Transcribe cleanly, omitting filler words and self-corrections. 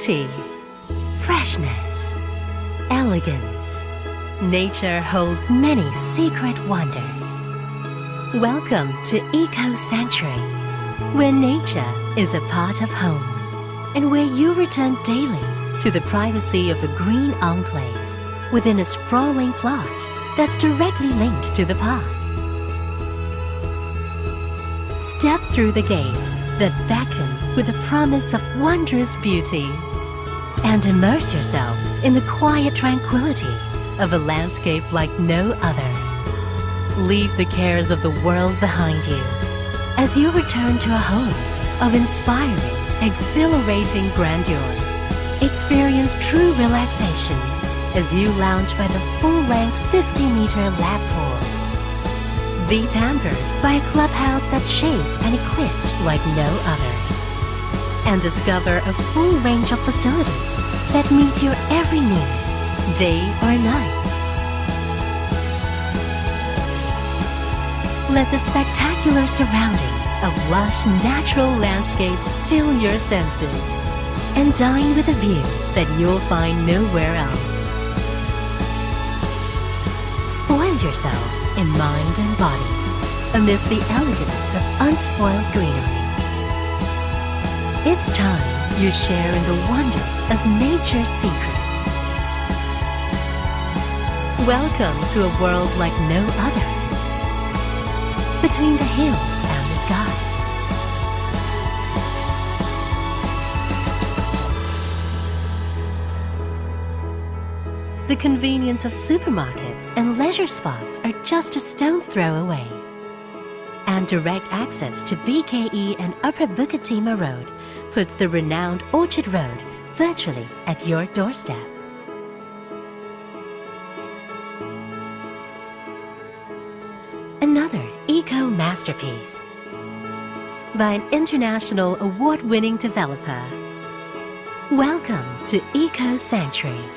Beauty, freshness, elegance. Nature holds many secret wonders. Welcome to Eco Sanctuary, where nature is a part of home and where you return daily to the privacy of a green enclave within a sprawling plot that's directly linked to the park. Step through the gates that beckon with the promise of wondrous beauty and immerse yourself in the quiet tranquility of a landscape like no other. Leave the cares of the world behind you as you return to a home of inspiring, exhilarating grandeur. Experience true relaxation as you lounge by the full-length 50-meter lap pool. Be pampered by a clubhouse that's shaped and equipped like no other. And discover a full range of facilities that meet your every need, day or night. Let the spectacular surroundings of lush natural landscapes fill your senses and dine with a view that you'll find nowhere else. Spoil yourself in mind and body amidst the elegance of unspoiled greenery. It's time you share in the wonders of nature's secrets. Welcome to a world like no other, between the hills and the skies. The convenience of supermarkets and leisure spots are just a stone's throw away. And direct access to BKE and Upper Bukit Timah Road puts the renowned Orchard Road virtually at your doorstep. Another eco masterpiece by an Internationl award-winning developer. Welcome to Eco Sanctuary.